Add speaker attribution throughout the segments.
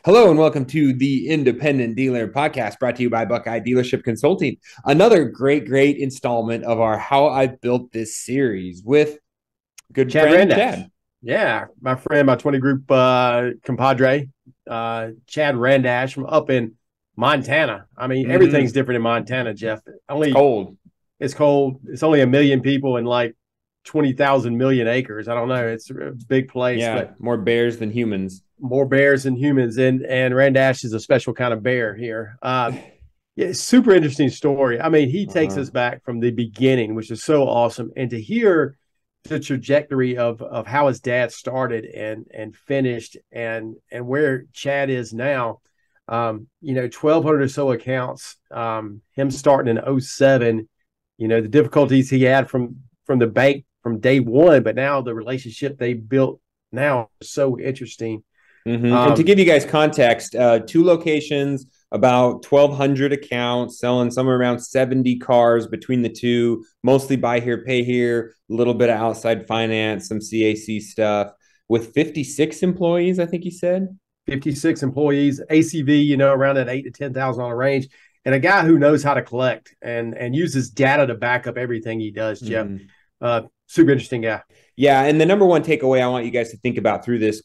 Speaker 1: Hello and welcome to the Independent Dealer Podcast brought to you by Buckeye Dealership Consulting. Another great installment of our How I Built This series with good
Speaker 2: Chad
Speaker 1: friend
Speaker 2: Randash.
Speaker 1: Chad.
Speaker 2: Yeah, my friend, my 20 group compadre, Chad Randash from up in Montana. I mean, everything's different in Montana, Jeff.
Speaker 1: It's cold.
Speaker 2: It's cold. It's only 1 million people and like 20,000 million acres. I don't know. It's a big place.
Speaker 1: Yeah,
Speaker 2: but
Speaker 1: more bears than humans.
Speaker 2: More bears than humans. And Randash is a special kind of bear here. Yeah, super interesting story. I mean, he takes us back from the beginning, which is so awesome. And to hear the trajectory of how his dad started and finished and where Chad is now, 1,200 or so accounts, him starting in 07, the difficulties he had from the bank from day one, but now the relationship they built now is so interesting.
Speaker 1: And to give you guys context, 2 locations, about 1,200 accounts, selling somewhere around 70 cars between the two, mostly buy here, pay here, a little bit of outside finance, some CAC stuff, with 56 employees, I think he said.
Speaker 2: 56 employees, ACV, around that $8,000 to $10,000 range, and a guy who knows how to collect and uses data to back up everything he does, Jeff. Super interesting guy.
Speaker 1: Yeah, and the number one takeaway I want you guys to think about through this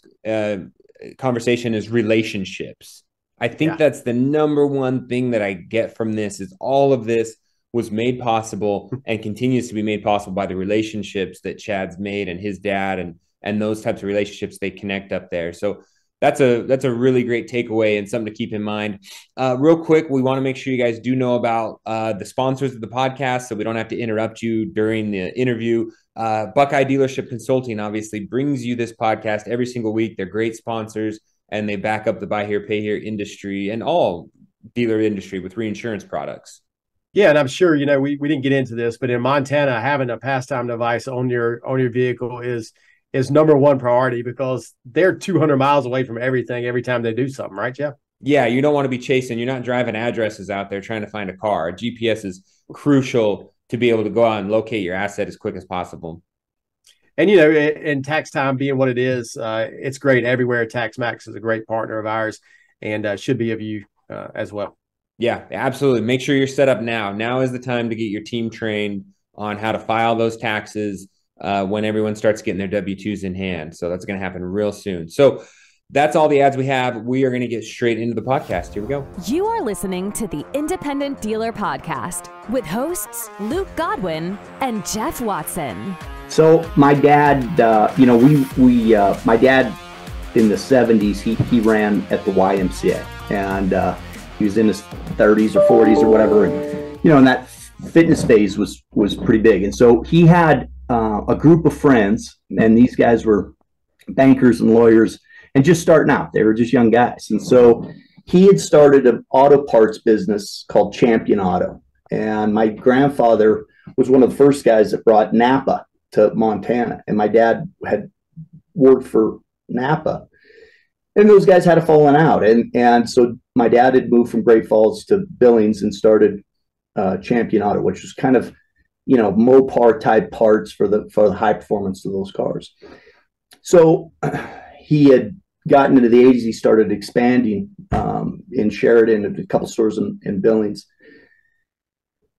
Speaker 1: conversation is relationships. I think that's the number one thing that I get from this is all of this was made possible and continues to be made possible by the relationships that Chad's made and his dad and those types of relationships they connect up there. So that's a really great takeaway and something to keep in mind. Real quick, we want to make sure you guys do know about the sponsors of the podcast so we don't have to interrupt you during the interview. Buckeye Dealership Consulting obviously brings you this podcast every single week. They're great sponsors and they back up the buy here, pay here industry and all dealer industry with reinsurance products.
Speaker 2: Yeah, and I'm sure, we didn't get into this, but in Montana, having a Passtime device on your vehicle is number one priority because they're 200 miles away from everything every time they do something, right, Jeff?
Speaker 1: Yeah, you don't want to be chasing. You're not driving addresses out there trying to find a car. GPS is crucial to be able to go out and locate your asset as quick as possible.
Speaker 2: And, in tax time being what it is, it's great everywhere. TaxMax is a great partner of ours and should be of you as well.
Speaker 1: Yeah, absolutely. Make sure you're set up now. Now is the time to get your team trained on how to file those taxes when everyone starts getting their W-2s in hand. So that's going to happen real soon. So that's all the ads we have. We are going to get straight into the podcast. Here we go.
Speaker 3: You are listening to the Independent Dealer Podcast with hosts Luke Godwin and Jeff Watson.
Speaker 4: So my dad, my dad in the 70s, he ran at the YMCA and he was in his 30s or 40s or whatever. And, and that fitness phase was pretty big. And so he had a group of friends, and these guys were bankers and lawyers and just starting out. They were just young guys. And so he had started an auto parts business called Champion Auto. And my grandfather was one of the first guys that brought Napa to Montana. And my dad had worked for Napa. And those guys had a falling out. And so my dad had moved from Great Falls to Billings and started Champion Auto, which was kind of, Mopar type parts for the high performance of those cars. So he had gotten into the 80s. He started expanding in Sheridan and a couple stores in Billings.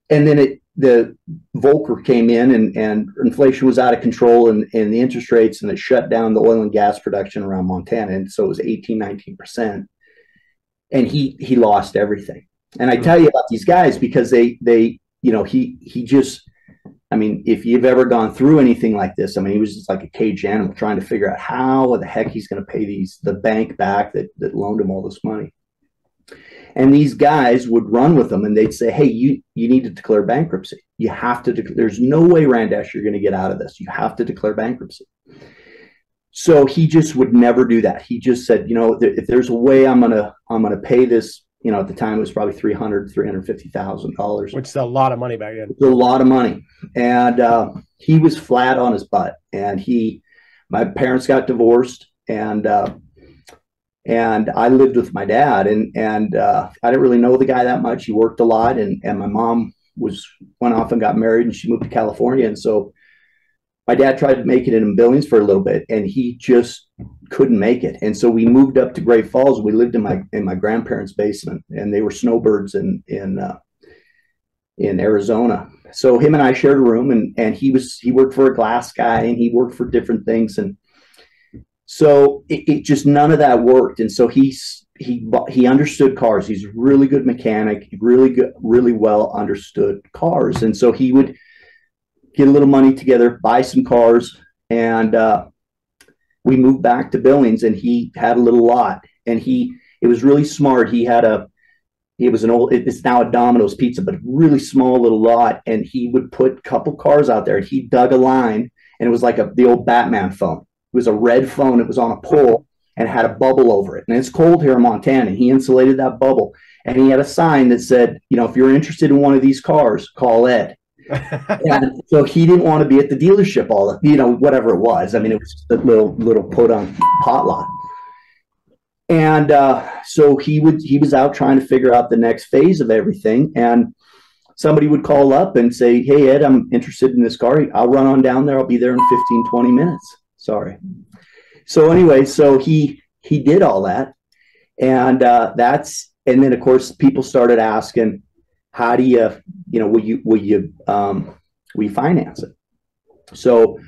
Speaker 4: And then the Volcker came in and inflation was out of control and the interest rates, and it shut down the oil and gas production around Montana. And so it was 19%. And he lost everything. And I tell you about these guys because he just, if you've ever gone through anything like this, he was just like a caged animal trying to figure out how the heck he's going to pay the bank back that loaned him all this money. And these guys would run with them and they'd say, hey, you need to declare bankruptcy. You have to, there's no way, Randash, you're going to get out of this. You have to declare bankruptcy. So he just would never do that. He just said, if there's a way I'm going to pay this, at the time it was probably $350,000,
Speaker 2: which is a lot of money back then.
Speaker 4: A lot of money. And he was flat on his butt. And my parents got divorced, and I lived with my dad, and I didn't really know the guy that much. He worked a lot, and my mom went off and got married, and she moved to California. And so my dad tried to make it in Billings for a little bit, and he just couldn't make it. And so we moved up to Great Falls. We lived in my grandparents' basement, and they were snowbirds in Arizona. So him and I shared a room, and he worked for a glass guy, and he worked for different things. And so it just, none of that worked. And so he understood cars. He's a really good mechanic, really well understood cars. And so he would get a little money together, buy some cars. And we moved back to Billings, and he had a little lot, and it was really smart. It's now a Domino's Pizza, but really small little lot. And he would put a couple cars out there, and he dug a line, and it was like the old Batman phone. It was a red phone. It was on a pole and had a bubble over it. And it's cold here in Montana. And he insulated that bubble, and he had a sign that said, if you're interested in one of these cars, call Ed. And so he didn't want to be at the dealership whatever it was. I mean, it was just a little put on pot lot. And so he was out trying to figure out the next phase of everything. And somebody would call up and say, hey, Ed, I'm interested in this car. I'll run on down there. I'll be there in 15, 20 minutes. Sorry. So anyway, so he did all that. And and then of course people started asking, how do you, will you finance it? So of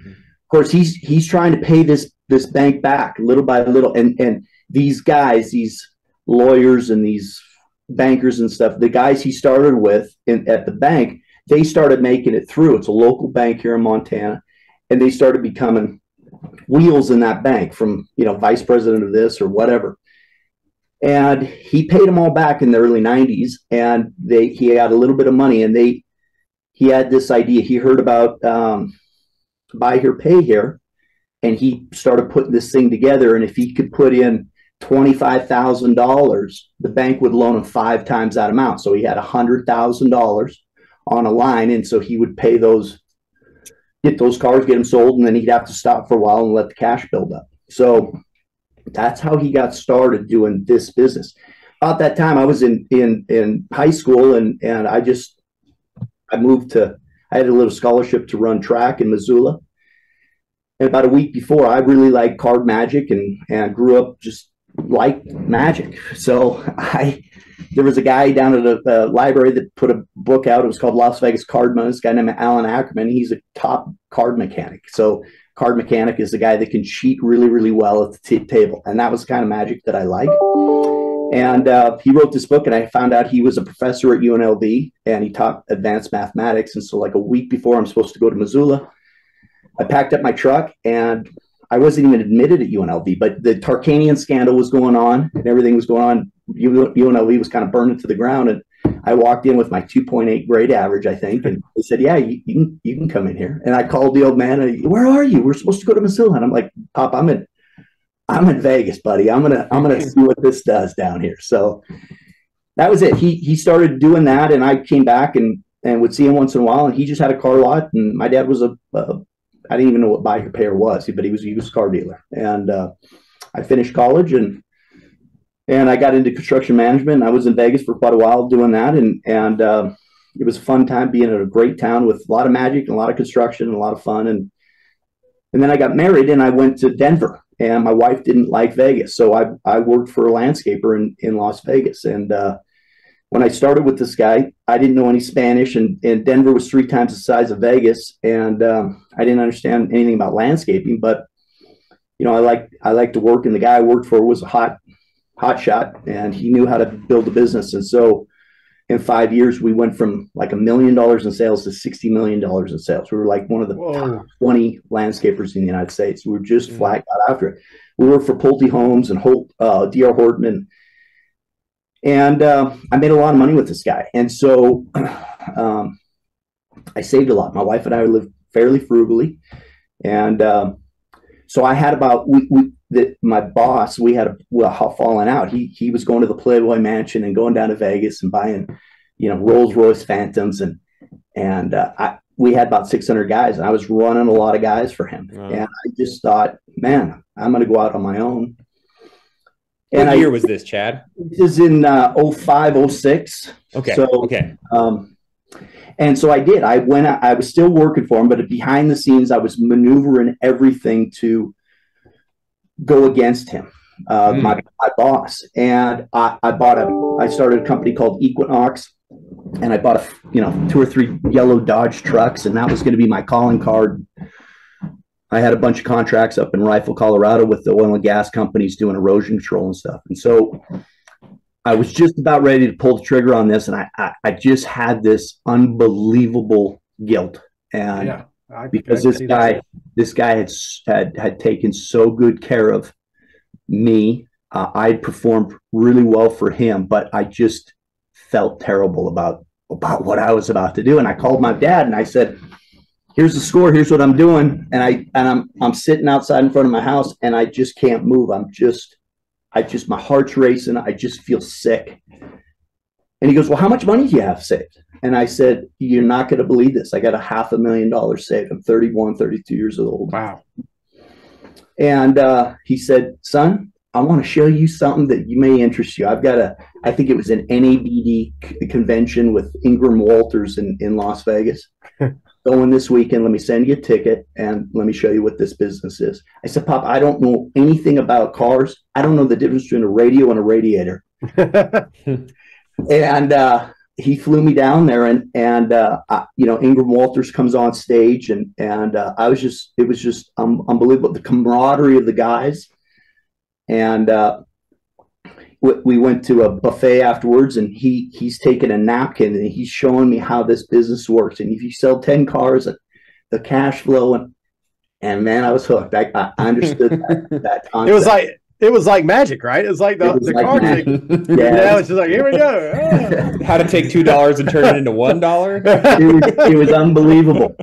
Speaker 4: course he's trying to pay this bank back little by little. And these guys, these lawyers and these bankers and stuff, the guys he started with at the bank, they started making it through. It's a local bank here in Montana. And they started becoming wheels in that bank, from, vice president of this or whatever. And he paid them all back in the early 90s. And he had a little bit of money, and he had this idea. He heard about buy here, pay here. And he started putting this thing together. And if he could put in $25,000, the bank would loan him 5 times that amount. So he had $100,000 on a line. And so he would pay get those cars, get them sold, and then he'd have to stop for a while and let the cash build up. So that's how he got started doing this business. About that time, I was in high school, and I had a little scholarship to run track in Missoula. And about a week before, I really liked card magic and grew up just like magic. So there was a guy down at the library that put a book out. It was called Las Vegas Card Money. This guy named Alan Ackerman. He's a top card mechanic. So card mechanic is the guy that can cheat really, really well at the table. And that was the kind of magic that I like. And he wrote this book, and I found out he was a professor at UNLV, and he taught advanced mathematics. And so like a week before I'm supposed to go to Missoula, I packed up my truck, and I wasn't even admitted at UNLV, but the Tarkanian scandal was going on and everything was going on. UNLV was kind of burning to the ground. And I walked in with my 2.8 grade average, I think. And they said, yeah, you can come in here. And I called the old man. Where are you? We're supposed to go to Missoula. And I'm like, Pop, I'm in Vegas, buddy. I'm gonna see what this does down here. So that was it. He started doing that, and I came back and would see him once in a while. And he just had a car lot. And my dad was I didn't even know what buy here payer was, but he was a used car dealer. And I finished college, and I got into construction management. I was in Vegas for quite a while doing that, and it was a fun time being in a great town with a lot of magic and a lot of construction and a lot of fun. And then I got married, and I went to Denver, and my wife didn't like Vegas, so I worked for a landscaper in Las Vegas. And when I started with this guy, I didn't know any Spanish, and Denver was 3 times the size of Vegas, and I didn't understand anything about landscaping. But I like to work, and the guy I worked for was a hot shot, and he knew how to build a business. And so in 5 years, we went from like $1 million in sales to $60 million in sales. We were like one of the top 20 landscapers in the United States. We were just flat out after it. We worked for Pulte Homes and D.R. Horton, and I made a lot of money with this guy. And so I saved a lot. My wife and I lived fairly frugally. And so I had my boss, we had a falling out. He was going to the Playboy Mansion and going down to Vegas and buying, Rolls Royce Phantoms. And we had about 600 guys, and I was running a lot of guys for him. Wow. And I just thought, man, I'm going to go out on my own.
Speaker 1: What year was this, Chad?
Speaker 4: This is in 05, 06.
Speaker 1: Okay.
Speaker 4: So,
Speaker 1: okay.
Speaker 4: And so I did. I was still working for him, but behind the scenes, I was maneuvering everything to go against him, my boss. And I started a company called Equinox, and I bought 2 or 3 yellow Dodge trucks, and that was going to be my calling card. I had a bunch of contracts up in Rifle, Colorado with the oil and gas companies doing erosion control and stuff. And so I was just about ready to pull the trigger on this, and I just had this unbelievable guilt. And because this guy had taken so good care of me, I'd performed really well for him, but I just felt terrible about what I was about to do. And I called my dad and I said, here's the score, here's what I'm doing. And I'm sitting outside in front of my house, and I just can't move. My heart's racing. I just feel sick. And he goes, well, how much money do you have saved? And I said, you're not going to believe this. I got $500,000 saved. I'm 31, 32 years old.
Speaker 2: Wow.
Speaker 4: And he said, son, I want to show you something that you may interest you. I think it was an NABD convention with Ingram Walters in Las Vegas. Going this weekend, let me send you a ticket and let me show you what this business is. I said, Pop, I don't know anything about cars. I don't know the difference between a radio and a radiator. And he flew me down there, and Ingram Walters comes on stage, and it was just unbelievable, the camaraderie of the guys. And we went to a buffet afterwards, and he's taking a napkin and he's showing me how this business works. And if you sell 10 cars, the cash flow, and man, I was hooked. I understood that concept.
Speaker 2: It was like magic, right? It's like the car trick. Yeah. Now it's just like, here we go.
Speaker 1: How to take $2 and turn it into $1.
Speaker 4: It was unbelievable.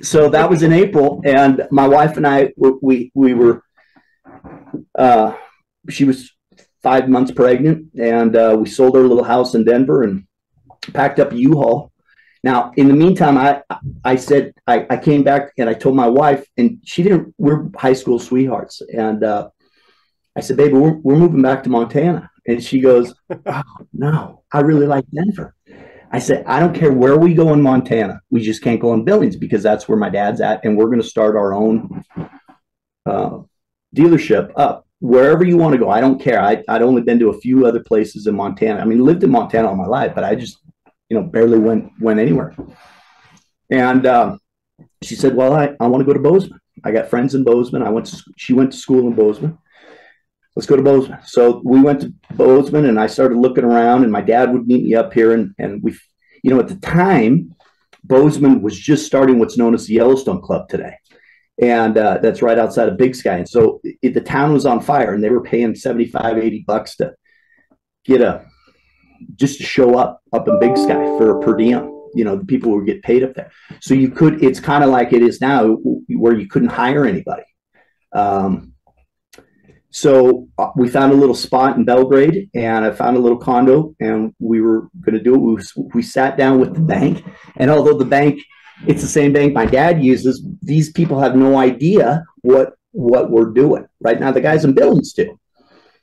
Speaker 4: So that was in April, and my wife and I, we were, she was 5 months pregnant, and we sold our little house in Denver and packed up a U-Haul. Now, in the meantime, I said, I came back and I told my wife, and we're high school sweethearts. And I said, baby, we're moving back to Montana. And she goes, oh, no, I really like Denver. I said, I don't care where we go in Montana. We just can't go in Billings because that's where my dad's at. And we're going to start our own dealership up. Wherever you want to go, I don't care. I'd only been to a few other places in Montana. I mean, lived in Montana all my life, but I just, barely went anywhere. And she said, well, I want to go to Bozeman. I got friends in Bozeman. She went to school in Bozeman. Let's go to Bozeman. So we went to Bozeman, and I started looking around, and my dad would meet me up here. And we, at the time, Bozeman was just starting what's known as the Yellowstone Club today. And that's right outside of Big Sky. And so the town was on fire, and they were paying $75, $80 to get just to show up in Big Sky for a per diem. The people would get paid up there. So it's kind of like it is now, where you couldn't hire anybody. So we found a little spot in Belgrade, and I found a little condo, and we were going to do it. We sat down with the bank, and although the bank, it's the same bank my dad uses, these people have no idea what we're doing. Right now, the guy's in Billings too.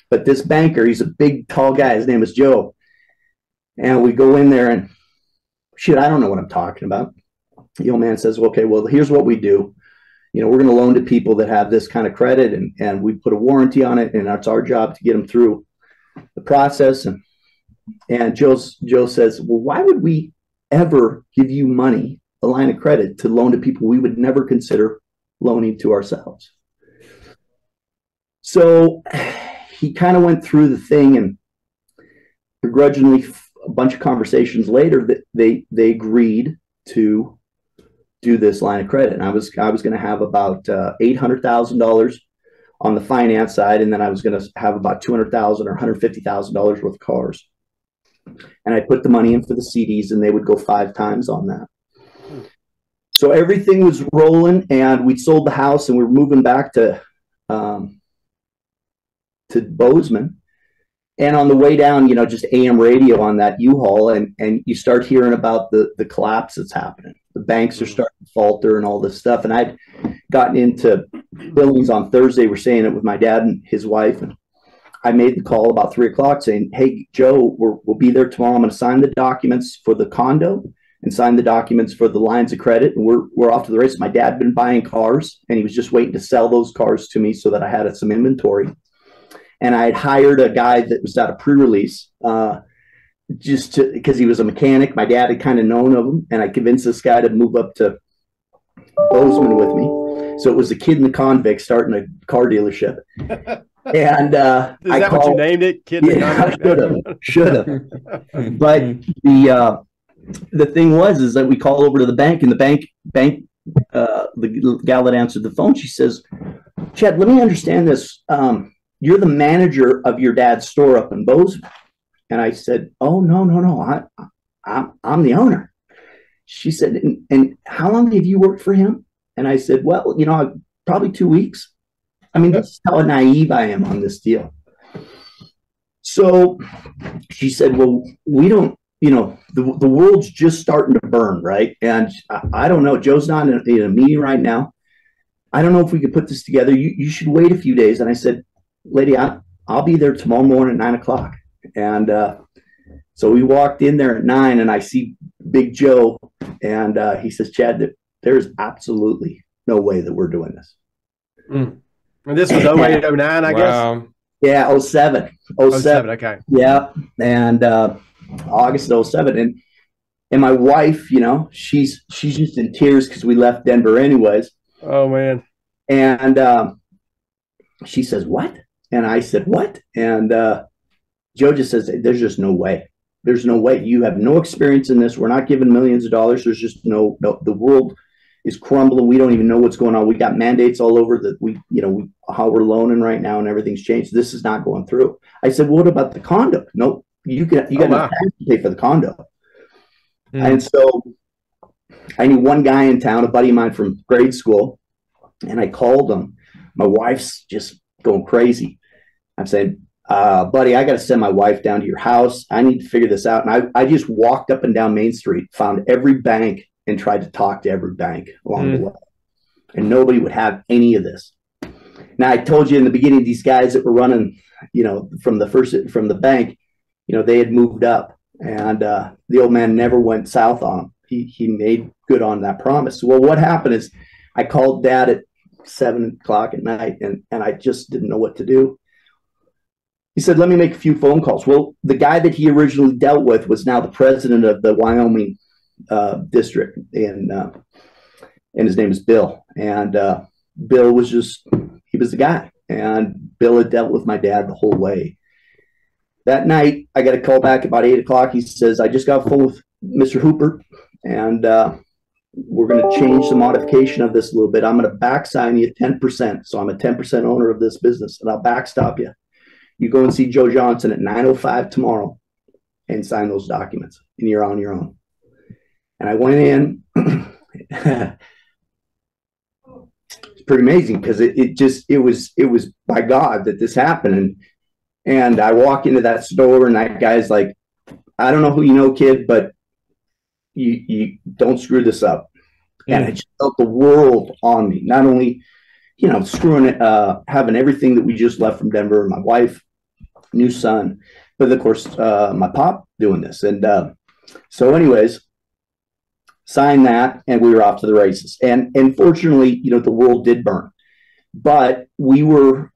Speaker 4: But this banker, he's a big, tall guy. His name is Joe. And we go in there, and I don't know what I'm talking about. The old man says, okay, well, here's what we do. We're going to loan to people that have this kind of credit, and we put a warranty on it, and it's our job to get them through the process. And Joe says, well, why would we ever give you money, a line of credit, to loan to people we would never consider loaning to ourselves? So he kind of went through the thing, and begrudgingly, a bunch of conversations later, that they agreed to do this line of credit. And I was going to have about $800,000 on the finance side, and then I was going to have about $200,000 or $150,000 worth of cars. And I put the money in for the CDs, and they would go 5 times on that. So everything was rolling, and we sold the house, and we were moving back to Bozeman. And on the way down, just AM radio on that U-Haul, and you start hearing about the collapse that's happening. The banks are starting to falter and all this stuff. And I'd gotten into Billings on Thursday. We're saying it with my dad and his wife. And I made the call about 3 o'clock saying, hey, Joe, we'll be there tomorrow. I'm going to sign the documents for the condo. and signed the documents for the lines of credit. And we're off to the races. My dad had been buying cars, and he was just waiting to sell those cars to me so that I had some inventory. And I had hired a guy that was out of pre-release, just because he was a mechanic. My dad had kind of known of him, and I convinced this guy to move up to Bozeman with me. So it was a kid in the convict starting a car dealership. And
Speaker 2: is that what you named it? Kid in the
Speaker 4: convict? Should have. But the thing is that we call over to the bank, and the bank, the gal that answered the phone, she says, "Chad, let me understand this. You're the manager of your dad's store up in Bozeman." And I said, "Oh, no. I'm the owner." She said, and how long have you worked for him? And I said, "Well, probably 2 weeks." I mean, that's how naive I am on this deal. So she said, "Well, we don't, the world's just starting to burn, right? And I don't know, Joe's not in a meeting right now. I don't know if we could put this together. You should wait a few days." And I said, "Lady, I'll be there tomorrow morning at 9 o'clock. And so we walked in there at 9, and I see Big Joe, and he says, "Chad, there's absolutely no way that we're doing this."
Speaker 2: And this was 08, 09, I guess?
Speaker 4: Yeah, 07. 07,
Speaker 2: okay.
Speaker 4: Yeah, and August of 07. And my wife, she's just in tears because we left Denver anyways.
Speaker 2: Oh, man.
Speaker 4: And she says, "What?" And I said, "What?" And Joe just says, "There's just no way. There's no way. You have no experience in this. We're not giving millions of dollars. There's just no, the world is crumbling. We don't even know what's going on. We got mandates all over that how we're loaning right now, and everything's changed. This is not going through." I said, "What about the condo?" "Nope. You got to pay for the condo." And so I knew one guy in town, a buddy of mine from grade school, and I called him. My wife's just going crazy. I'm saying, "Buddy, I got to send my wife down to your house. I need to figure this out." And I just walked up and down Main Street, found every bank, and tried to talk to every bank along the way. And nobody would have any of this. Now, I told you in the beginning, these guys that were running, from the bank, they had moved up, and the old man never went south on them. He made good on that promise. Well, what happened is I called Dad at 7 o'clock at night, and I just didn't know what to do. He said, "Let me make a few phone calls." Well, the guy that he originally dealt with was now the president of the Wyoming district, and his name is Bill. And Bill was he was the guy. And Bill had dealt with my dad the whole way. That night, I got a call back about 8 o'clock. He says, "I just got a phone with Mr. Hooper, and we're going to change the modification of this a little bit. I'm going to back sign you 10%. So I'm a 10% owner of this business, and I'll backstop you. You go and see Joe Johnson at 9:05 tomorrow and sign those documents, and you're on your own." And I went in. It's pretty amazing because it was by God that this happened. And I walk into that store, and that guy's like, "I don't know who you know, kid, but you don't screw this up." And I just felt the world on me. Not only, screwing it, having everything that we just left from Denver, my wife, new son, but of course, my pop doing this. And so anyways, signed that, and we were off to the races. And fortunately, the world did burn, but we were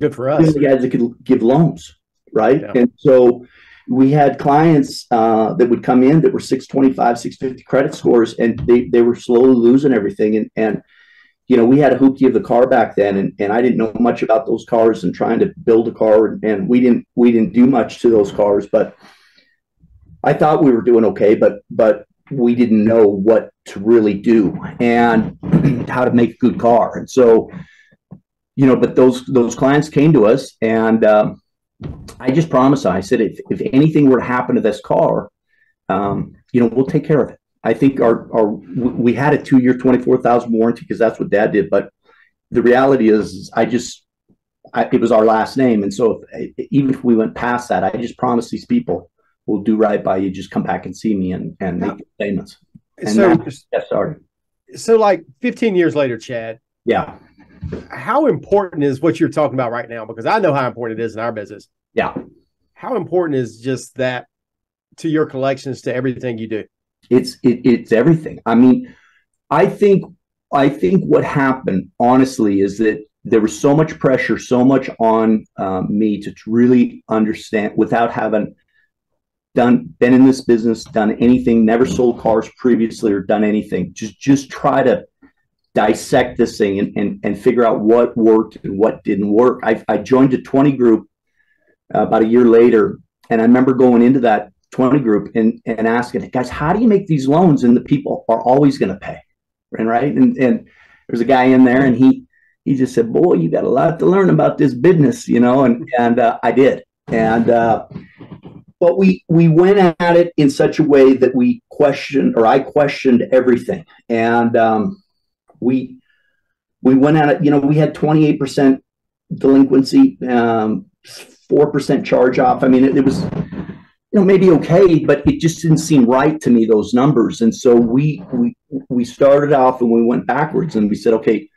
Speaker 2: good for us.
Speaker 4: The guys that could give loans, right?
Speaker 2: Yeah.
Speaker 4: And so we had clients that would come in that were 625, 650 credit scores, and they were slowly losing everything. And we had a hoopty of the car back then, and I didn't know much about those cars and trying to build a car, and we didn't do much to those cars, but I thought we were doing okay, but we didn't know what to really do and how to make a good car. And so, but those clients came to us, and I just promised them, I said, if anything were to happen to this car, we'll take care of it. I think we had a 2-year, 24,000 warranty because that's what Dad did. But the reality is it was our last name. And so even if we went past that, I just promised these people, we'll do right by you. Just come back and see me and make payments. And
Speaker 2: so like 15 years later, Chad.
Speaker 4: Yeah.
Speaker 2: How important is what you're talking about right now? Because I know how important it is in our business.
Speaker 4: Yeah.
Speaker 2: How important is just that to your collections, to everything you do?
Speaker 4: It's everything. I mean, I think what happened, honestly, is that there was so much pressure, so much on me to really understand, without having been in this business, done anything, never sold cars previously or done anything. Just try to dissect this thing and figure out what worked and what didn't work. I joined a 20 group about a year later, and I remember going into that 20 group and asking, guys, how do you make these loans and the people are always going to pay? And there's a guy in there, and he just said, boy, you got a lot to learn about this business, and I did. And but we went at it in such a way that I questioned everything. And we went at it, we had 28% delinquency, 4% charge off. I mean, it was, maybe okay, but it just didn't seem right to me, those numbers. And so we started off and we went backwards, and we said, okay,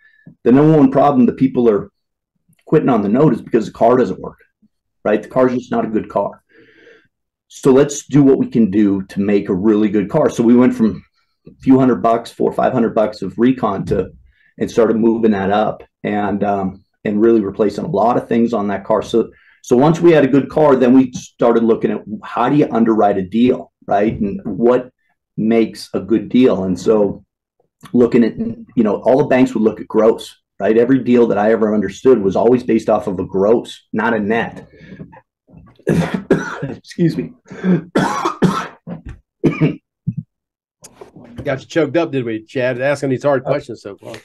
Speaker 4: the number one problem that people are quitting on the note is because the car doesn't work, right? The car's just not a good car. So let's do what we can do to make a really good car. So we went from a few $100, $400 or $500 of recon and started moving that up and really replacing a lot of things on that car. So once we had a good car, then we started looking at how do you underwrite a deal, right? And what makes a good deal. And so looking at, all the banks would look at gross, right? Every deal that I ever understood was always based off of a gross, not a net. Excuse me.
Speaker 2: Got you choked up, did we, Chad? Asking these hard questions so far.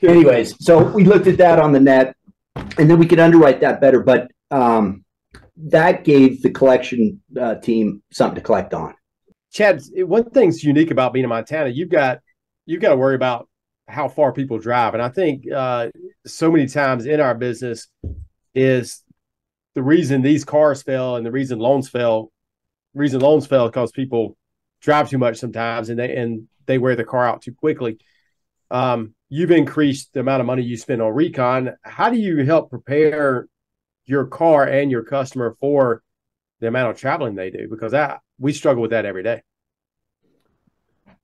Speaker 4: Anyways, so we looked at that on the net, and then we could underwrite that better. But that gave the collection team something to collect on.
Speaker 2: Chad, one thing's unique about being in Montana, you've got to worry about how far people drive. And I think so many times in our business is the reason these cars fail and the reason loans fail because people drive too much sometimes and they wear the car out too quickly. You've increased the amount of money you spend on recon. How do you help prepare your car and your customer for the amount of traveling they do? Because we struggle with that every day.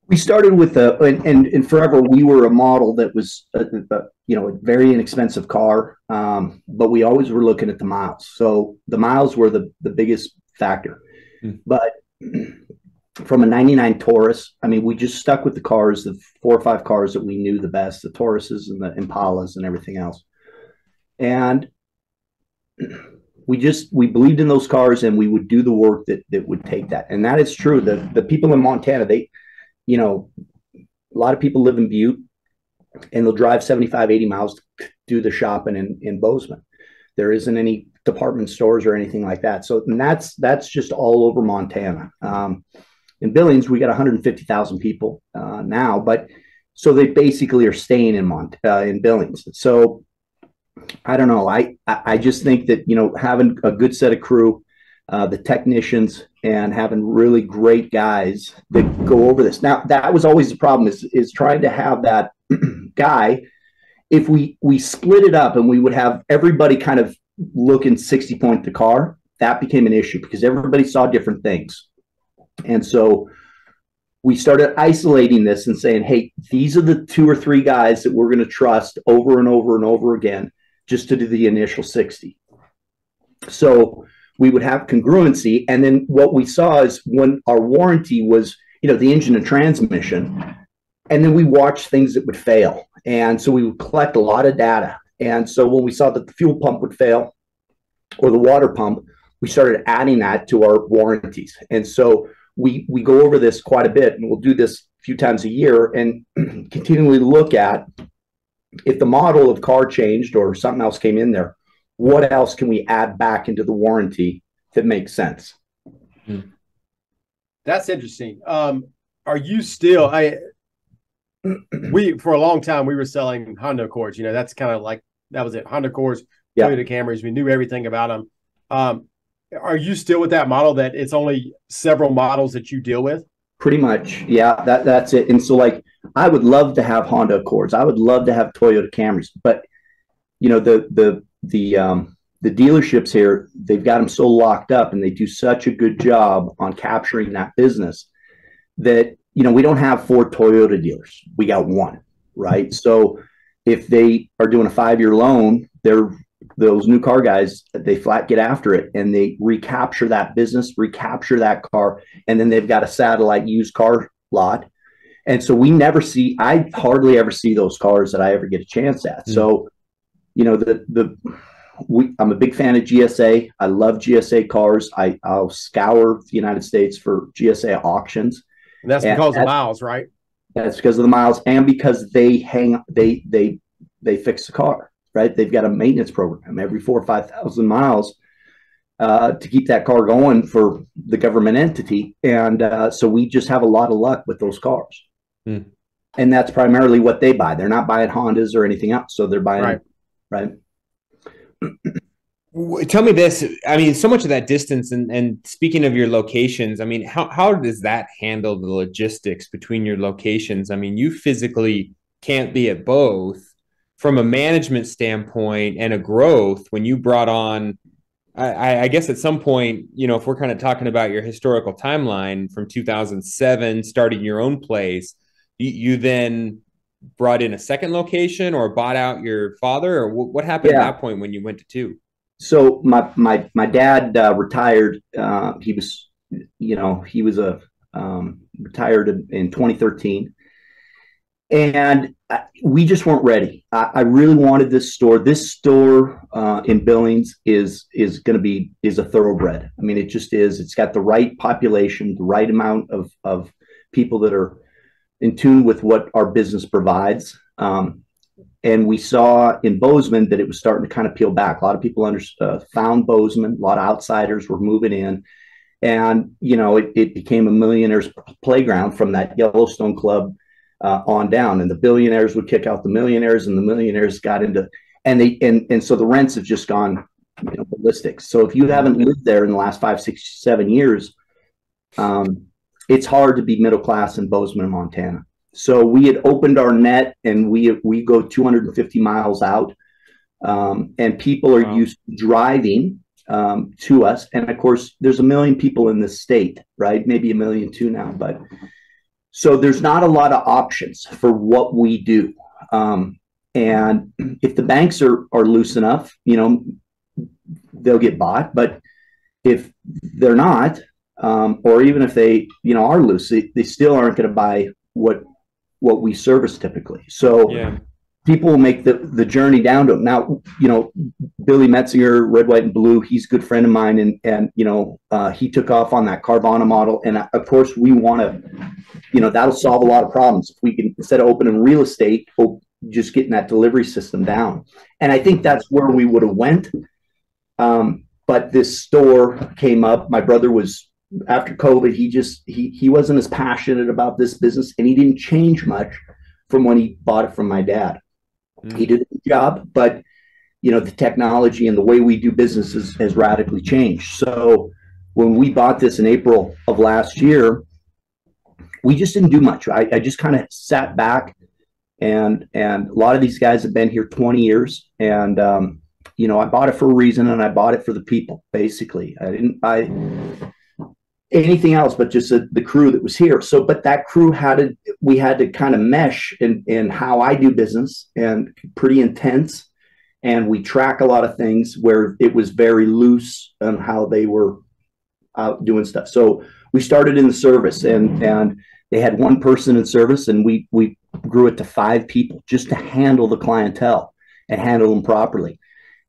Speaker 4: We started with and forever we were a model that was a very inexpensive car, but we always were looking at the miles. So the miles were the biggest factor. But from a 99 Taurus, I mean, we just stuck with the cars, the 4 or 5 cars that we knew the best, the Tauruses and the Impalas and everything else. And we believed in those cars, and we would do the work that would take that. And that is true. The people in Montana, a lot of people live in Butte, and they'll drive 75, 80 miles to do the shopping in Bozeman. There isn't any department stores or anything like that. So that's just all over Montana. In Billings, we got 150,000 people now, but so they basically are staying in Billings. So I don't know. I just think that, having a good set of crew, the technicians, and having really great guys that go over this. Now, that was always the problem is trying to have that guy. If we split it up and we would have everybody kind of looking 60 point the car, that became an issue because everybody saw different things. And so we started isolating this and saying, hey, these are the 2 or 3 guys that we're going to trust over and over and over again just to do the initial 60. So we would have congruency. And then what we saw is when our warranty was, the engine and transmission, and then we watched things that would fail. And so we would collect a lot of data. And so when we saw that the fuel pump would fail or the water pump, we started adding that to our warranties. And so we go over this quite a bit, and we'll do this a few times a year and continually look at if the model of car changed or something else came in there, what else can we add back into the warranty that makes sense?
Speaker 2: That's interesting. Are you still, for a long time, we were selling Honda Accords, that's kind of like, that was it. Honda Accords, Toyota Camrys, we knew everything about them. Are you still with that model that it's only several models that you deal with?
Speaker 4: Pretty much. Yeah, that's it. And so I would love to have Honda Accords. I would love to have Toyota Camrys, but the the dealerships here, they've got them so locked up, and they do such a good job on capturing that business that, you know, we don't have 4 Toyota dealers. We got 1, right? So if they are doing a 5-year loan, those new car guys, they flat get after it, and they recapture that business, recapture that car, and then they've got a satellite used car lot. And so I hardly ever see those cars that I ever get a chance at. So, you know, I'm a big fan of GSA. I love GSA cars. I'll scour the United States for GSA auctions.
Speaker 2: And that's because of miles, right?
Speaker 4: That's because of the miles, and because they fix the car, right? They've got a maintenance program every 4,000 or 5,000 miles to keep that car going for the government entity. And so we just have a lot of luck with those cars. And that's primarily what they buy. They're not buying Hondas or anything else. So they're buying, right?
Speaker 1: Tell me this. I mean, so much of that distance, and speaking of your locations, I mean, how does that handle the logistics between your locations? I mean, you physically can't be at both. From a management standpoint and a growth, when you brought on, I guess at some point, you know, if we're kind of talking about your historical timeline from 2007, starting your own place, you then brought in a second location or bought out your father, or what happened at that point when you went to 2?
Speaker 4: So my dad retired. He was retired in 2013, and we just weren't ready. I really wanted this store. This store in Billings is a thoroughbred. I mean, it just is. It's got the right population, the right amount of people that are in tune with what our business provides. And we saw in Bozeman that it was starting to kind of peel back. A lot of people found Bozeman. A lot of outsiders were moving in. And, you know, it became a millionaire's playground from that Yellowstone Club on down. And the billionaires would kick out the millionaires, and the millionaires got into, and so the rents have just gone, you know, ballistic. So if you haven't lived there in the last 5, 6, 7 years, it's hard to be middle class in Bozeman, Montana. So we had opened our net, and we go 250 miles out, and people are used to driving to us. And of course, there's 1 million people in this state, right? Maybe 1.2 million now, but so there's not a lot of options for what we do. And if the banks are loose enough, you know, they'll get bought. But if they're not, or even if they, you know, are loose, they still aren't going to buy what we service typically. So people will make the journey down to them. Now, you know, Billy Metzinger, Red, White, and Blue, he's a good friend of mine. And you know, he took off on that Carvana model. And of course, we want to, you know, that'll solve a lot of problems. If we can, instead of opening real estate, just getting that delivery system down. And I think that's where we would have went. But this store came up. My brother was, after COVID, he wasn't as passionate about this business, and he didn't change much from when he bought it from my dad. He did a good job, but you know, the technology and the way we do business has radically changed. So when we bought this in April of last year, we just didn't do much. I just kind of sat back, and a lot of these guys have been here 20 years, and you know, I bought it for a reason, and I bought it for the people. Basically, I didn't buy anything else but just the crew that was here. So, but that crew we had to kind of mesh in how I do business, and pretty intense. And we track a lot of things where it was very loose on how they were out doing stuff. So we started in the service, and they had 1 person in service, and we grew it to 5 people just to handle the clientele and handle them properly.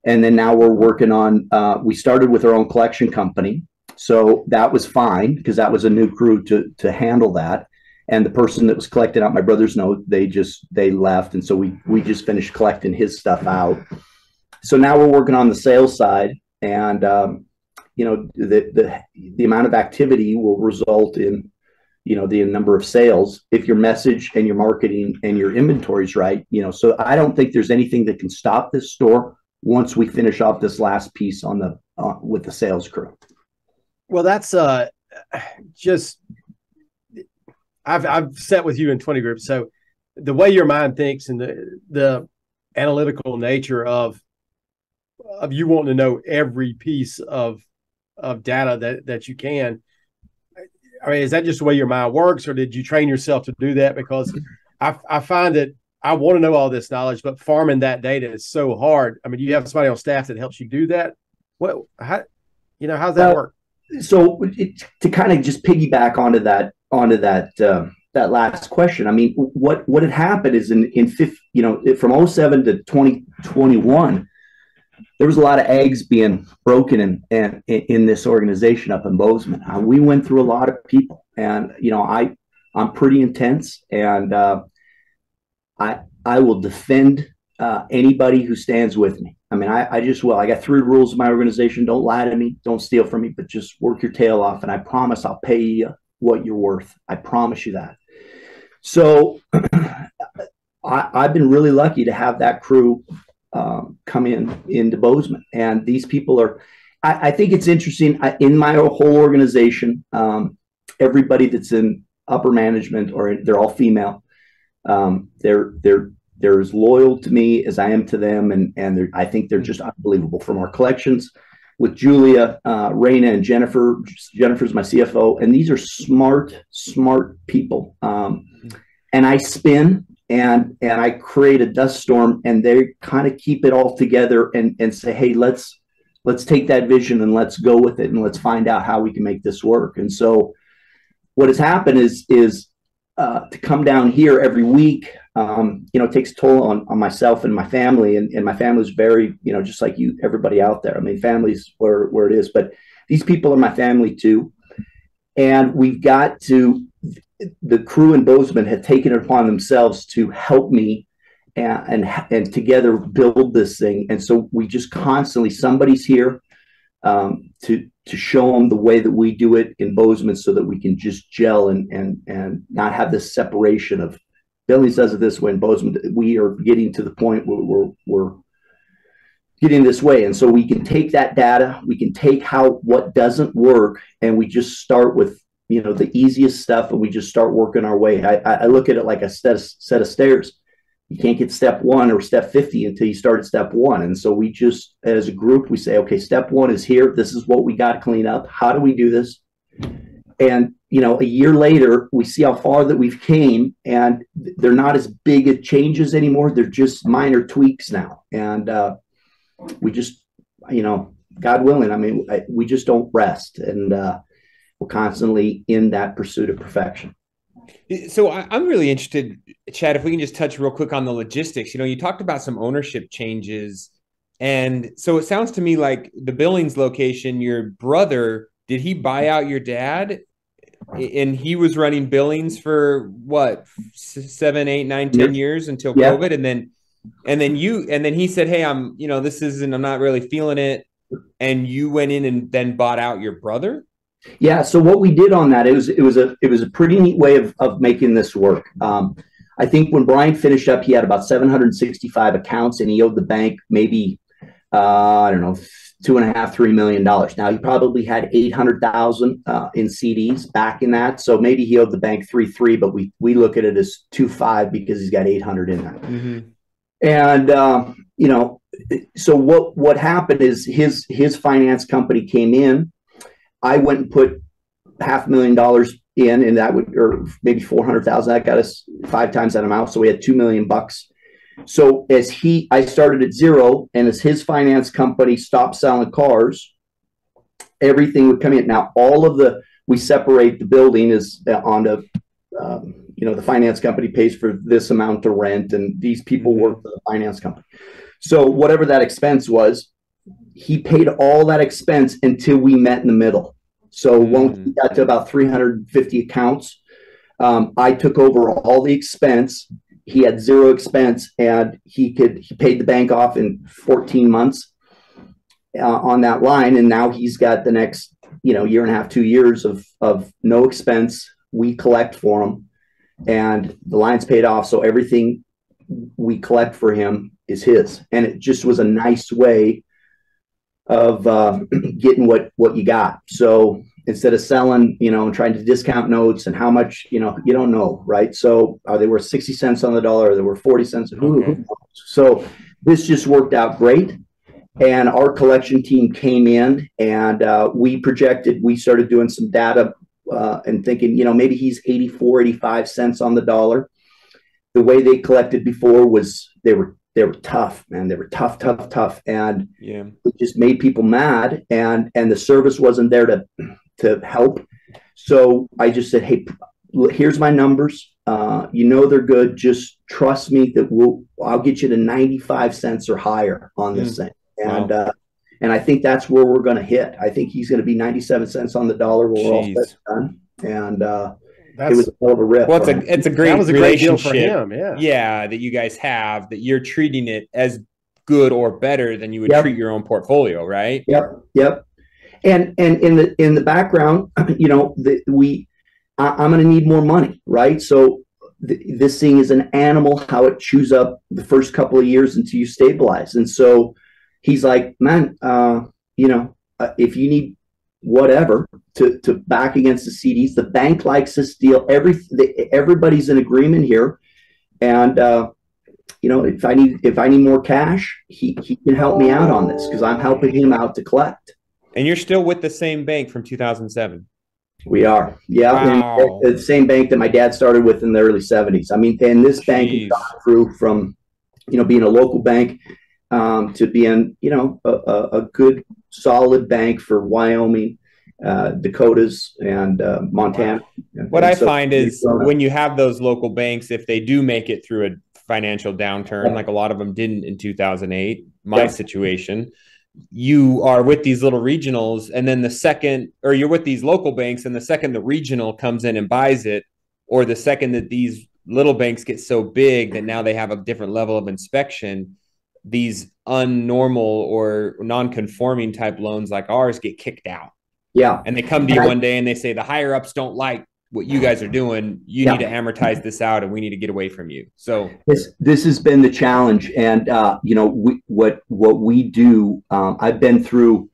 Speaker 4: And then now we're working on, we started with our own collection company. So that was fine, because that was a new crew to handle that. And the person that was collecting out my brother's note, they left. And so we just finished collecting his stuff out. So now we're working on the sales side, and you know, the amount of activity will result in, you know, the number of sales if your message and your marketing and your inventory is right. You know, so I don't think there's anything that can stop this store once we finish off this last piece on the with the sales crew.
Speaker 2: Well, that's just, I've sat with you in 20 groups. So the way your mind thinks, and the analytical nature of of you wanting to know every piece of data that you can. I mean, is that just the way your mind works, or did you train yourself to do that? Because I find that I want to know all this knowledge, but farming that data is so hard. I mean, you have somebody on staff that helps you do that. How's that work?
Speaker 4: So to kind of just piggyback onto that that last question. I mean, what had happened is from 07 to 2021, there was a lot of eggs being broken in this organization up in Bozeman. We went through a lot of people, and I'm pretty intense, and I will defend anybody who stands with me. I mean, I just will. I got 3 rules of my organization: don't lie to me, don't steal from me, but just work your tail off, and I promise I'll pay you what you're worth. I promise you that. So I've been really lucky to have that crew come into Bozeman, and these people are. I think it's interesting in my whole organization. Everybody that's in upper management, or they're all female. They're as loyal to me as I am to them, and I think they're just unbelievable. From our collections with Julia, Raina, and Jennifer. Jennifer's my CFO, and these are smart people. And I spin and I create a dust storm, and they kind of keep it all together and say, hey, let's take that vision and let's go with it, and let's find out how we can make this work. And so what has happened is to come down here every week, it takes a toll on myself and my family, and my family's very, just like you, everybody out there. I mean, family's where it is, but these people are my family too. And we've got to, the crew in Bozeman have taken it upon themselves to help me and together build this thing. And so we just constantly, somebody's here to show them the way that we do it in Bozeman, so that we can just gel and not have this separation of Billings does it this way in Bozeman. We are getting to the point where we're getting this way. And so we can take that data, we can take what doesn't work, and we just start with, the easiest stuff, and we just start working our way. I look at it like a set of stairs. You can't get step 1 or step 50 until you start at step 1. And so we just, as a group, we say, okay, step 1 is here. This is what we got to clean up. How do we do this? And, a year later, we see how far that we've came, and they're not as big as changes anymore. They're just minor tweaks now. And we just, God willing, I mean, we just don't rest. And we're constantly in that pursuit of perfection.
Speaker 1: So I'm really interested, Chad, if we can just touch real quick on the logistics. You talked about some ownership changes. And so it sounds to me like the Billings location, your brother, did he buy out your dad? And he was running Billings for what, 7, 8, 9, 10 years until COVID. And then he said, hey, I'm not really feeling it. And you went in and then bought out your brother?
Speaker 4: Yeah. So what we did on that, it was a pretty neat way of making this work. I think when Brian finished up, he had about 765 accounts, and he owed the bank maybe, $2.5, $3 million. Now he probably had 800,000 in CDs back in that. So maybe he owed the bank 3.3, but we look at it as 2.5 because he's got 800 in there. Mm-hmm. And, so what happened is his finance company came in. I went and put $500,000 in, and that would, or maybe 400,000. That got us 5 times that amount. So we had $2 million. So I started at 0, and as his finance company stopped selling cars, everything would come in. Now we separate the building is onto, the finance company pays for this amount to rent, and these people work for the finance company. So whatever that expense was, he paid all that expense until we met in the middle. So once we got to about 350 accounts, I took over all the expense. He had 0 expense, and he paid the bank off in 14 months on that line. And now he's got the next, year and a half, 2 years of no expense. We collect for him, and the line's paid off. So everything we collect for him is his. And it just was a nice way of getting what you got. So instead of selling, and trying to discount notes and how much, you don't know, right? So are they worth 60 cents on the dollar? Or they were 40 cents? Who knows? So this just worked out great. And our collection team came in, and we started doing some data and thinking, maybe he's 84, 85 cents on the dollar. The way they collected before was they were tough, man. They were tough. And it just made people mad, and the service wasn't there to help. So I just said, hey, here's my numbers. They're good. Just trust me that I'll get you to 95 cents or higher on this thing. And I think that's where we're going to hit. I think he's going to be 97 cents on the dollar when we're all said and done. And it was a hell of a rip.
Speaker 1: Well, it's a great relationship
Speaker 2: for him.
Speaker 1: That you guys have, that you're treating it as good or better than you would treat your own portfolio, right?
Speaker 4: Yep. And in the background, I'm going to need more money, right? So this thing is an animal, how it chews up the first couple of years until you stabilize. And so he's like, man, if you need whatever to back against the CDs, the bank likes this deal. Everybody's in agreement here. And, if I need more cash, he can help me out on this because I'm helping him out to collect.
Speaker 1: And you're still with the same bank from 2007.
Speaker 4: We are. Yeah.
Speaker 1: Wow.
Speaker 4: The same bank that my dad started with in the early 70s. I mean, and this bank has gone through from, being a local bank to being, a good, solid bank for Wyoming, Dakotas, and Montana.
Speaker 1: What I find is when you have those local banks, if they do make it through a financial downturn, like a lot of them didn't in 2008, my situation, you are with these little regionals, and then you're with these local banks, and the second the regional comes in and buys it, or the second that these little banks get so big that now they have a different level of inspection, these unnormal or non-conforming type loans like ours get kicked out.
Speaker 4: Yeah.
Speaker 1: And they come to you one day and they say, the higher ups don't like what you guys are doing. You need to amortize this out, and we need to get away from you. So
Speaker 4: this has been the challenge. And, what we do, I've been through,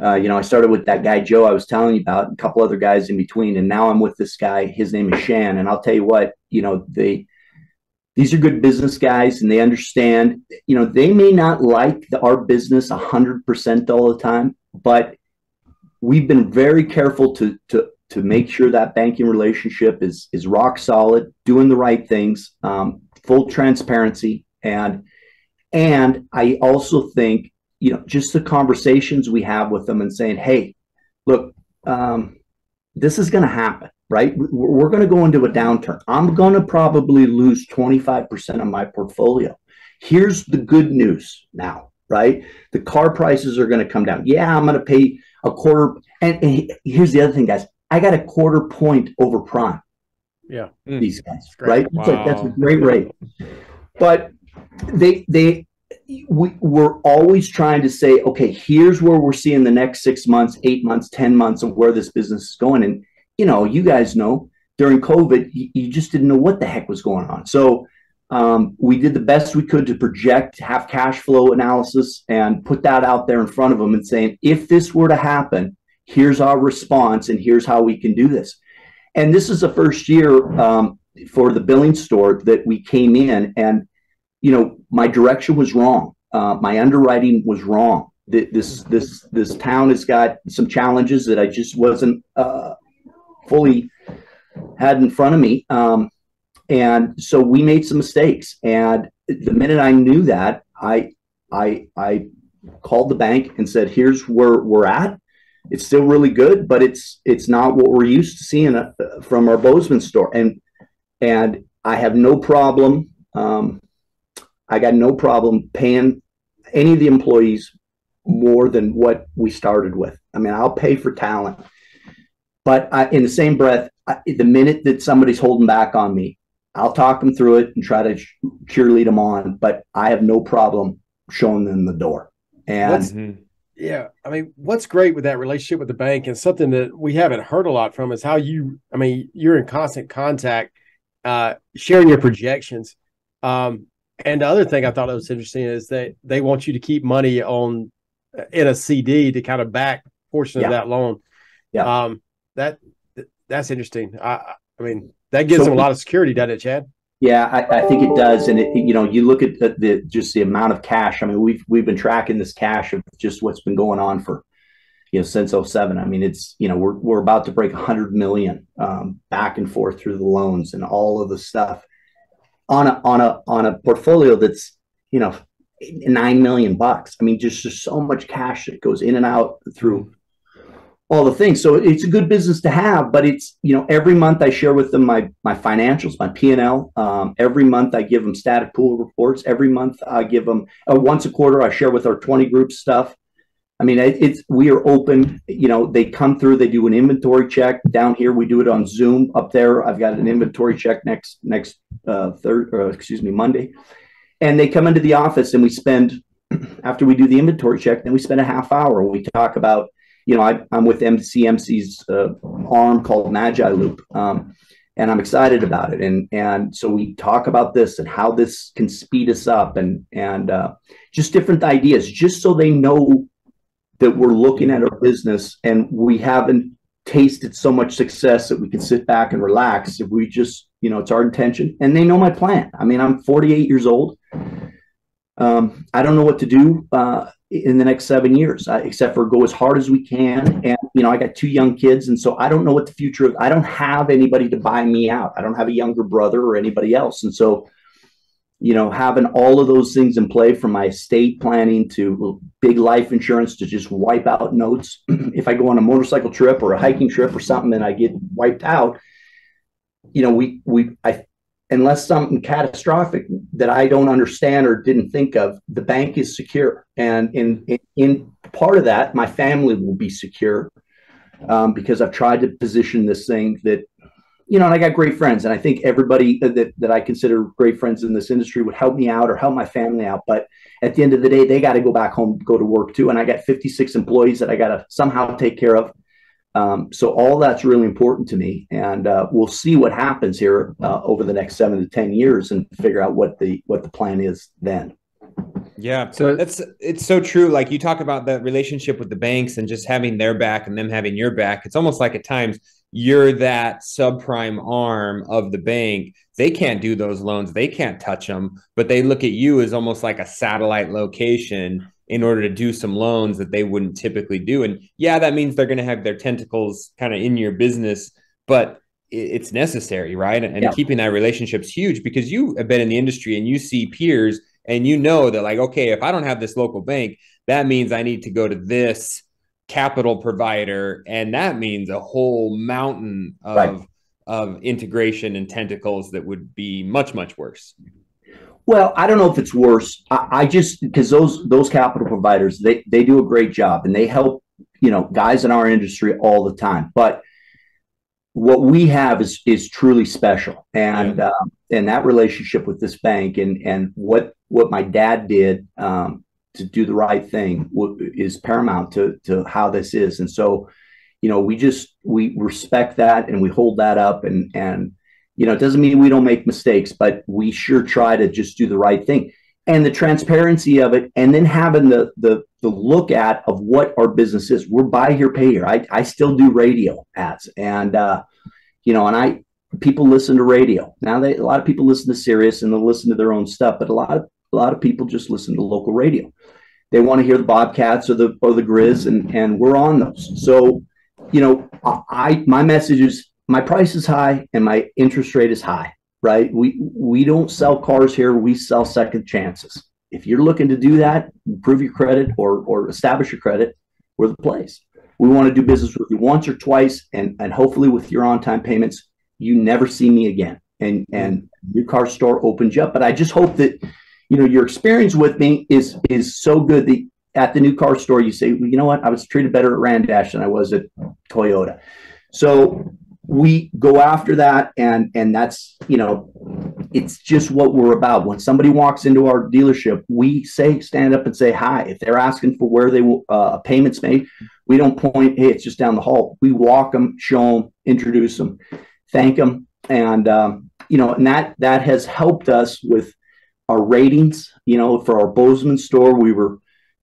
Speaker 4: I started with that guy, Joe, I was telling you about, a couple other guys in between. And now I'm with this guy, his name is Shan. And I'll tell you what, these are good business guys, and they understand, they may not like our business 100% all the time, but we've been very careful to make sure that banking relationship is rock solid, doing the right things, full transparency. And I also think, just the conversations we have with them and saying, hey, look, this is going to happen, right? We're going to go into a downturn. I'm going to probably lose 25% of my portfolio. Here's the good news now, right? The car prices are going to come down. Yeah, I'm going to pay a quarter. And here's the other thing, guys. I got a quarter point over prime.
Speaker 2: Yeah.
Speaker 4: These guys, right?
Speaker 1: Wow.
Speaker 4: It's like, that's a great rate. But we're always trying to say, okay, here's where we're seeing the next 6 months, 8 months, 10 months of where this business is going. And, you guys know during COVID, you just didn't know what the heck was going on. So we did the best we could to project, have cash flow analysis, and put that out there in front of them and saying, if this were to happen, here's our response, and here's how we can do this. And this is the first year for the billing store that we came in, and my direction was wrong. My underwriting was wrong. This town has got some challenges that I just wasn't fully had in front of me, and so we made some mistakes. And the minute I knew that, I called the bank and said, "Here's where we're at. It's still really good, but it's not what we're used to seeing from our Bozeman store." And I have no problem. I got no problem paying any of the employees more than what we started with. I mean, I'll pay for talent, but in the same breath, the minute that somebody's holding back on me, I'll talk them through it and try to cheerlead them on. But I have no problem showing them the door. And
Speaker 2: yeah, I mean, what's great with that relationship with the bank, and something that we haven't heard a lot from, is how you're in constant contact, sharing your projections. And the other thing I thought that was interesting is that they want you to keep money in a CD to kind of back portion of that loan. Yeah. That's interesting. I mean, that gives them a lot of security, doesn't it, Chad?
Speaker 4: Yeah, I think it does. And you look at just the amount of cash. I mean, we've been tracking this cash of just what's been going on for, since '07. I mean, it's, we're about to break 100 million back and forth through the loans and all of the stuff on a portfolio that's, $9 million. I mean, just so much cash that goes in and out through all the things. So it's a good business to have, but it's, every month I share with them my financials, my P&L. Every month I give them static pool reports. Every month I give them once a quarter, I share with our 20 group stuff. I mean, we are open, they come through, they do an inventory check down here. We do it on Zoom. Up there, I've got an inventory check next Monday. And they come into the office and we spend, after we do the inventory check, then we spend a half hour and we talk about, I'm with MCMC's arm called Magi Loop, and I'm excited about it. And so we talk about this and how this can speed us up and just different ideas, just so they know that we're looking at our business and we haven't tasted so much success that we can sit back and relax. If we just, it's our intention, and they know my plan. I mean, I'm 48 years old. I don't know what to do in the next 7 years, except for go as hard as we can. And, I got 2 young kids. And so I don't know what the future of, I don't have anybody to buy me out. I don't have a younger brother or anybody else. And so, having all of those things in play, from my estate planning to big life insurance to just wipe out notes. If I go on a motorcycle trip or a hiking trip or something and I get wiped out, unless something catastrophic that I don't understand or didn't think of, the bank is secure. And in part of that, my family will be secure because I've tried to position this thing that, and I got great friends. And I think everybody that I consider great friends in this industry would help me out or help my family out. But at the end of the day, they got to go back home, go to work too. And I got 56 employees that I got to somehow take care of. So all that's really important to me, and we'll see what happens here over the next 7 to 10 years and figure out what the plan is then.
Speaker 1: Yeah, so it's so true. Like you talk about that relationship with the banks and just having their back and them having your back. It's almost like at times you're that subprime arm of the bank. They can't do those loans. They can't touch them, but they look at you as almost like a satellite location in order to do some loans that they wouldn't typically do. And yeah, that means they're going to have their tentacles kind of in your business, but it's necessary, right? And keeping that relationship is huge, because you have been in the industry and you see peers and that like, okay, if I don't have this local bank, that means I need to go to this capital provider. And that means a whole mountain of integration and tentacles that would be much, much worse.
Speaker 4: Well, I don't know if it's worse. I just, because those capital providers, they do a great job and they help, guys in our industry all the time. But what we have is truly special. And and that relationship with this bank and what my dad did to do the right thing is paramount to how this is. And so, we respect that and we hold that up and it doesn't mean we don't make mistakes, but we sure try to just do the right thing. And the transparency of it, and then having the look at of what our business is. We're buy here, pay here. I still do radio ads, and people listen to radio. Now a lot of people listen to Sirius and they'll listen to their own stuff, but a lot of people just listen to local radio. They want to hear the Bobcats or the Grizz, and we're on those. So, my message is, my price is high and my interest rate is high, right? We don't sell cars here. We sell second chances. If you're looking to do that, improve your credit or establish your credit, we're the place. We want to do business with you once or twice, and hopefully with your on-time payments, you never see me again. And your car store opens you up. But I just hope that, your experience with me is so good that at the new car store, you say, well, you know what? I was treated better at Randash than I was at Toyota. So we go after that, and that's, it's just what we're about. When somebody walks into our dealership, we stand up and say hi. If they're asking for where they payments made, we don't point, hey, it's just down the hall. We walk them, show them, introduce them, thank them, and and that has helped us with our ratings. For our Bozeman store, we're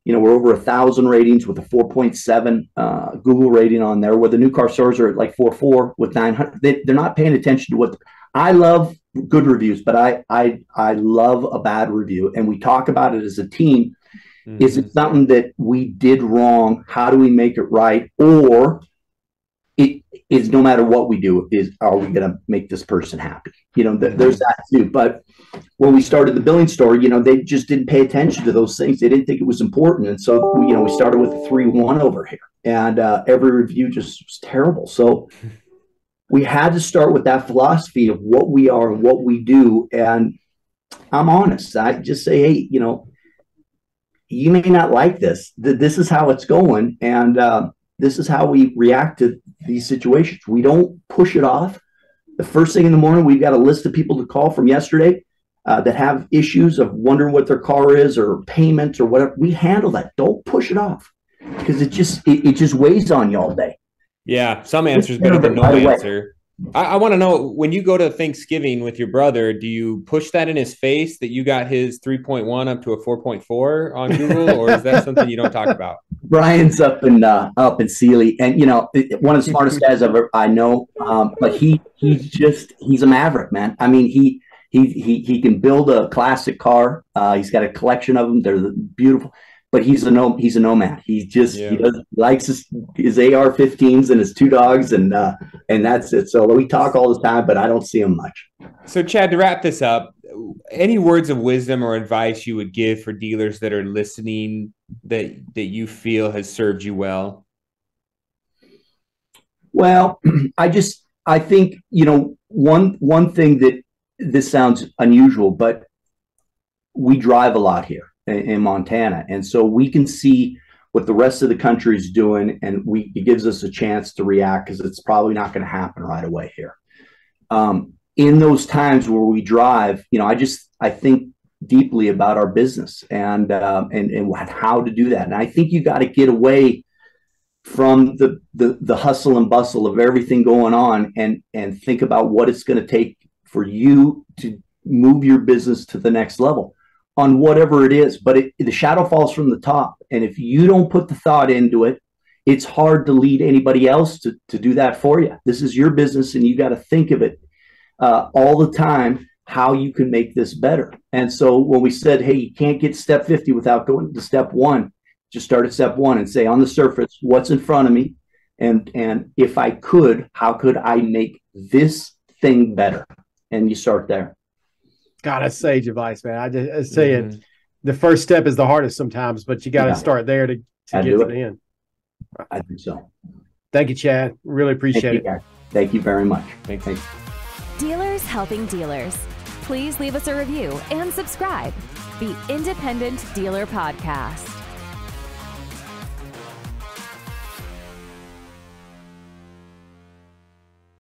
Speaker 4: over 1,000 ratings with a 4.7 Google rating on there, where the new car stores are at like 4.4 with 900. They're not paying attention to what I love good reviews, but I love a bad review, and we talk about it as a team. Mm-hmm. Is it something that we did wrong? How do we make it right? Or it is, no matter what we do, are we going to make this person happy? There's that too. But when we started the billing store, they just didn't pay attention to those things. They didn't think it was important. And so, we started with a 3-1 over here, and every review just was terrible. So we had to start with that philosophy of what we are and what we do. And I'm honest. I just say, hey, you may not like this. This is how it's going. And this is how we react to these situations. We don't push it off. The first thing in the morning, we've got a list of people to call from yesterday that have issues of wondering what their car is or payments or whatever. We handle that. Don't push it off, because it just weighs on you all day.
Speaker 1: Yeah, some answers better than no answer. I want to know, when you go to Thanksgiving with your brother, do you push that in his face that you got his 3.1 up to a 4.4 on Google, or is that something you don't talk about?
Speaker 4: Brian's up in Sealy, and one of the smartest guys I know. But he's a maverick, man. I mean, he can build a classic car. He's got a collection of them. They're beautiful. But he's a nomad. He likes his AR-15s and his 2 dogs, and that's it. So we talk all the time, but I don't see him much.
Speaker 1: So Chad, to wrap this up, any words of wisdom or advice you would give for dealers that are listening that you feel has served you well?
Speaker 4: Well, I think one thing that, this sounds unusual, but we drive a lot here in Montana, and so we can see what the rest of the country is doing, and it gives us a chance to react, because it's probably not going to happen right away here. In those times where we drive, I think deeply about our business and how to do that. And I think you got to get away from the hustle and bustle of everything going on, and think about what it's going to take for you to move your business to the next level on whatever it is. But the shadow falls from the top. And if you don't put the thought into it, it's hard to lead anybody else to do that for you. This is your business, and you got to think of it all the time, how you can make this better. And so when we said, hey, you can't get step 50 without going to step 1, just start at step 1 and say, on the surface, what's in front of me? And if I could, how could I make this thing better? And you start there.
Speaker 2: God, that's sage advice, man. I just say it. The first step is the hardest sometimes, but you got to start there to get to the end.
Speaker 4: I think so.
Speaker 2: Thank you, Chad. Really appreciate it.
Speaker 4: Guys. Thank you very much. Thanks.
Speaker 3: Dealers helping dealers. Please leave us a review and subscribe. The Independent Dealer Podcast.